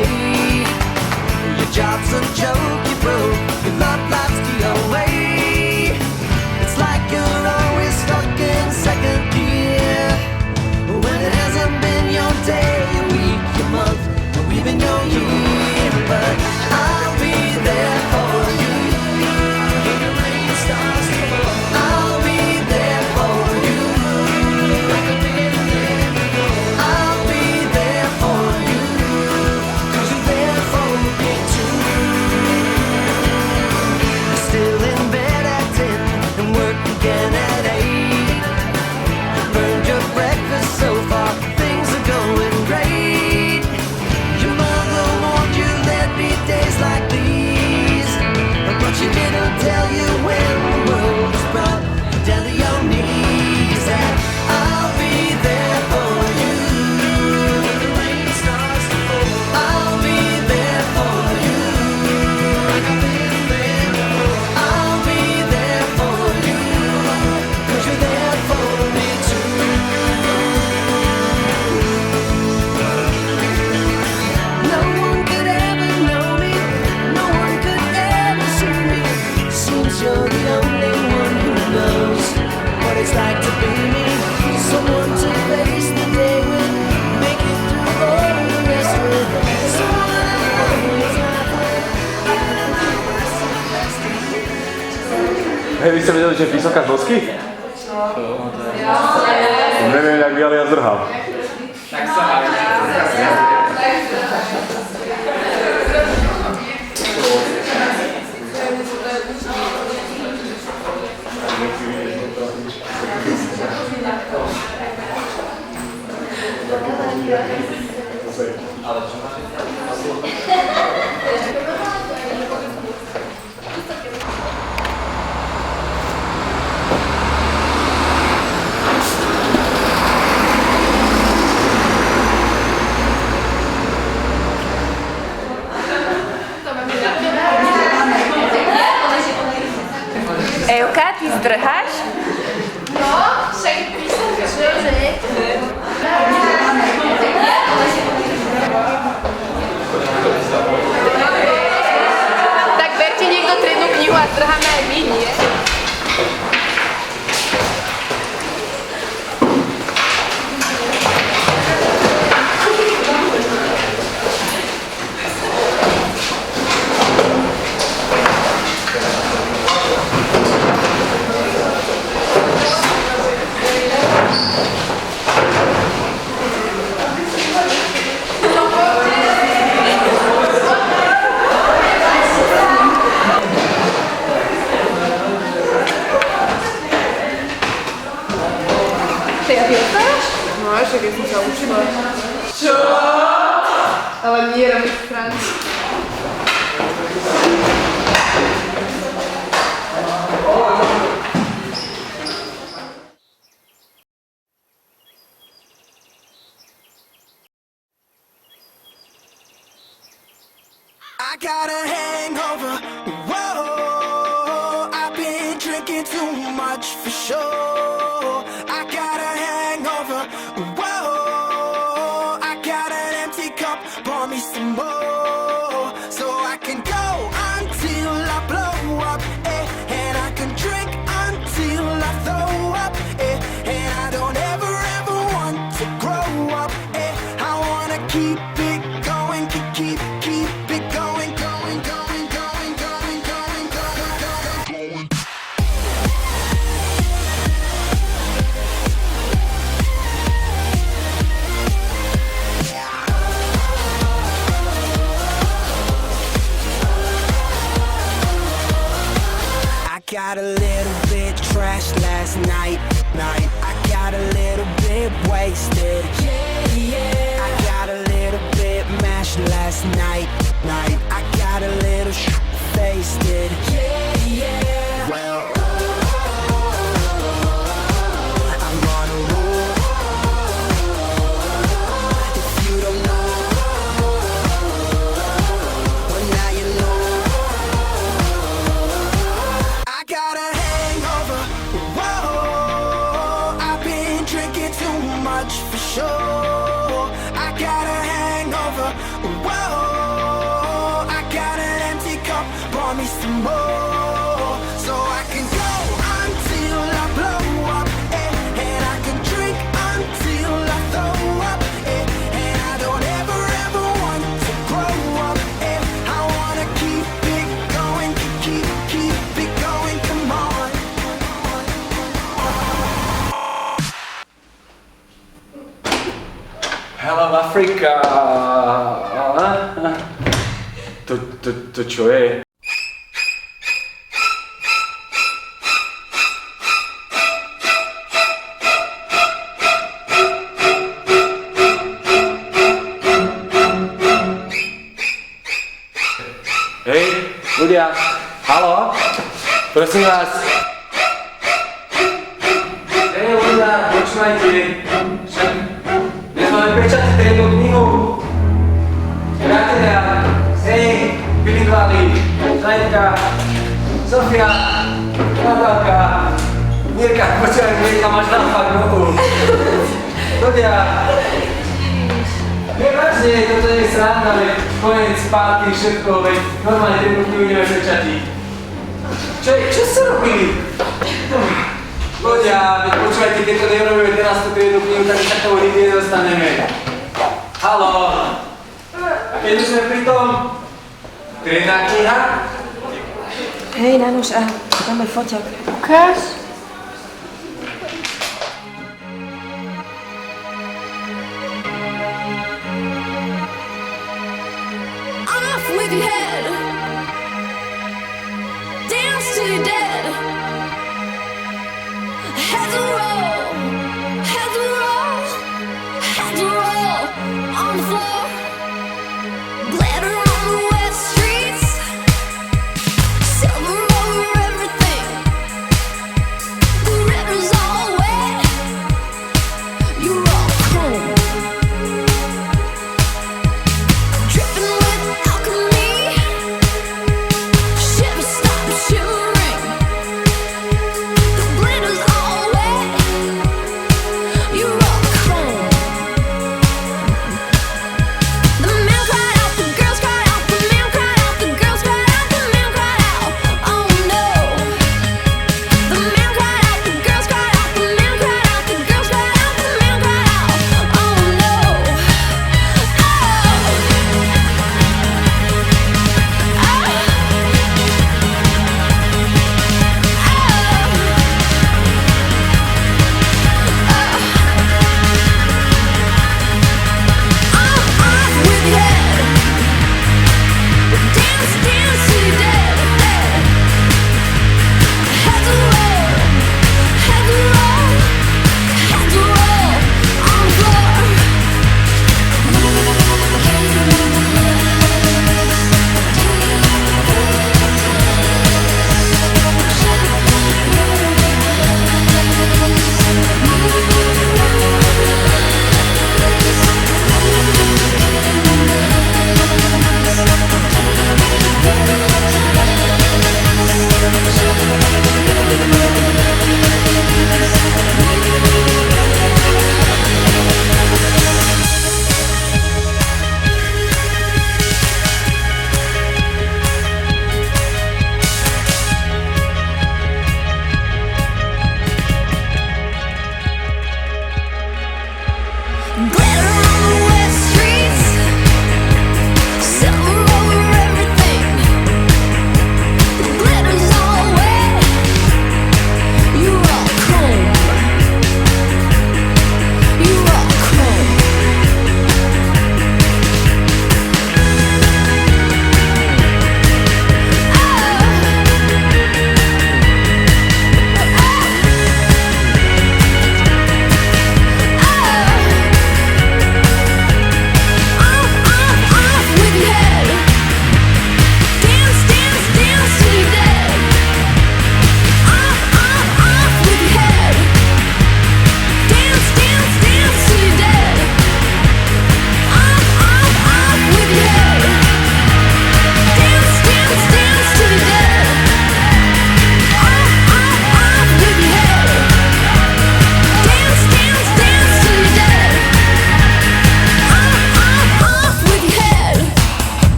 away. Your job's a joke, you broke, your love life's DOA. It's like you're always stuck in second gear, when it hasn't been your day, your week, your month, or even your year. But I'll be there for you when the rain starts to fall. I'll be there for you. I'll be there for you, 'cause you're there for me too. You're still in bed at 10 and work again at 8. You burned your breakfast so far, things are going great. Your mother warned you there'd be days like these, but she didn't tell you when the world was brought down to your knees. That I'll be there for you when the rain starts to fall. I'll be there for you like I've been there before. I'll be there for you 'cause you're there for me too. No one could ever know me, no one could ever see me. Seems you're the only one who knows what it's like to be me. Someone to face the day with, make it through all the rest with. Someone I always laugh with, even in my worst and best days. Hej, vy ste vedeli, že je vysoká z dosky? Neviem, jak vy, ale ja zdrhám. Evka, ty zdrháš? No, však písem, že? Tak berte niekto triednu knihu a zdrháme aj my, nie? Ty ja piestáš? No, však ja som sa učila. Čo? Ale nie robiť strany. I got a hangover. Whoa, I've been drinking too much for sure. I got a hangover. Whoa, I got an empty cup. Pour me some more, so I can go until I blow up, and I can drink until I throw up, and I don't ever want to grow up, I wanna keep it going, keep it going, going, going, going, going, going, going, going. I got a little bit trashed last night. I got a little bit wasted. I got a little bit mashed last night. I got a little faced it. Well, I'm on a roll. If you don't know, well now you know. I got a hangover. Whoa, pour me some more, so I can go until I blow up, and I can drink until I throw up, and I don't ever want to grow up, I wanna keep it going, keep it going, come on. Hello Afrika. To čo je? Hej, ľudia, haló? Prosím vás. Hej, ľudia, počúvajte. Však dnes máme pečať trénu knihu. Priatelia, hej, Bilingvali, Žajtka, Sofia, Natálka, Mirka, počúvaj, Mirka, máš naopak nohu. Ľudia, vážne, toto je sranda, veď koniec, spátky, všetko, veď normálne trénu knihu ideme prečatiť. Čo ste robili? Ľudia, veď počúvajte, keď to neurobíme teraz túto jednu knihu, tak sa toho nikdy nedostaneme. Haló? A keď už sme pri tom, trénna kniha? Hej, Nanuš, a tam je foťak. Ukáž. Off with your head. Dance till you're dead. Heads will roll. Heads will roll. Heads will roll on the floor. Glitter on the wet streets. Silver over everything.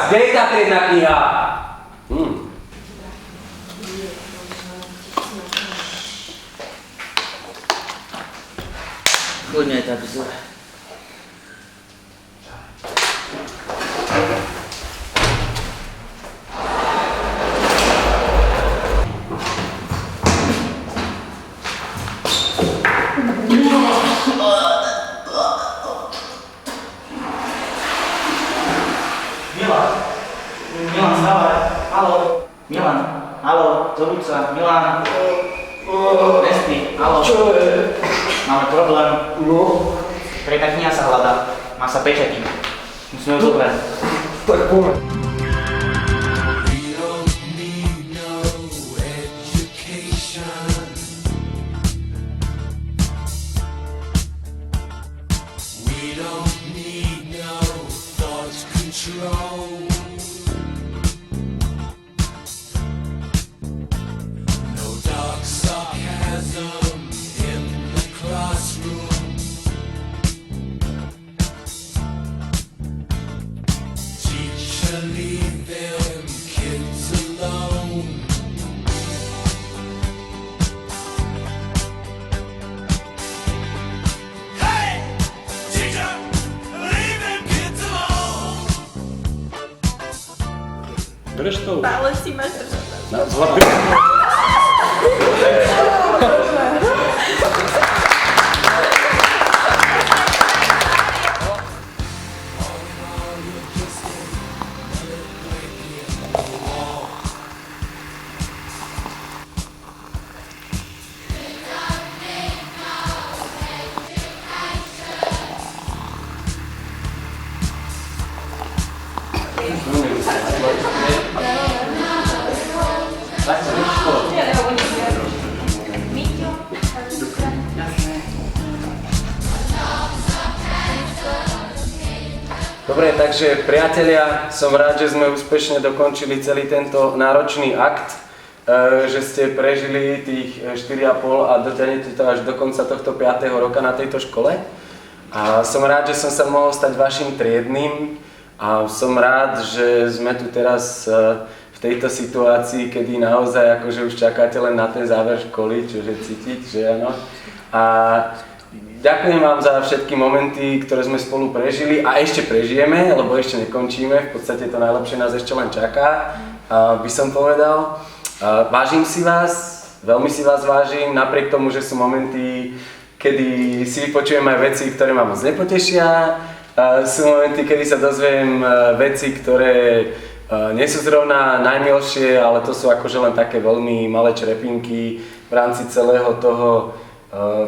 kde je tá triedna kniha? Kľudne tak vzor. Milan, stávaj. Haló. Milan, haló, zobud sa. Milan. Nespí, haló. Čo je? Máme problém. No, Triedna kniha sa hľadá. Má sa pečatiť. Musíme ju zobrať. tak poďme. Bereš to? Ale si máš držať. Na zlatý. Dobre, takže priatelia, som rád, že sme úspešne dokončili celý tento náročný akt, že ste prežili tých 4,5 a dotiahnete to až do konca tohto 5. roka na tejto škole. A som rád, že som sa mohol stať vašim triednym a som rád, že sme tu teraz v tejto situácii, kedy naozaj akože už čakáte len na ten záver školy, čože cítiť, že áno. A ďakujem vám za všetky momenty, ktoré sme spolu prežili a ešte prežijeme, lebo ešte nekončíme, v podstate to najlepšie nás ešte len čaká, by som povedal. Vážim si vás, veľmi si vás vážim, napriek tomu, že sú momenty, kedy si vypočujem aj veci, ktoré ma moc nepotešia, sú momenty, kedy sa dozviem veci, ktoré nie sú zrovna najmilšie, ale to sú akože len také veľmi malé črepinky v rámci celého toho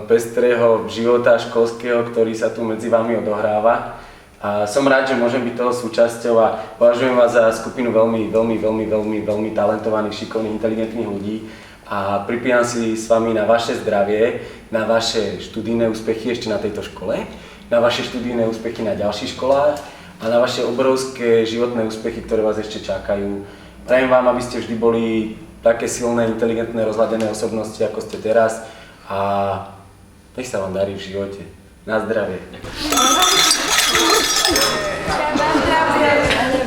pestrého života školského, ktorý sa tu medzi vami odohráva. A som rád, že môžem byť toho súčasťou a považujem vás za skupinu veľmi talentovaných, šikovných, inteligentných ľudí a pripíjam si s vami na vaše zdravie, na vaše študijné úspechy ešte na tejto škole, na vaše študijné úspechy na ďalších školách a na vaše obrovské životné úspechy, ktoré vás ešte čakajú. Prajem vám, aby ste vždy boli také silné, inteligentné, rozladené osobnosti, ako ste teraz. A nech sa vám darí v živote. Na zdravie. Na zdravie.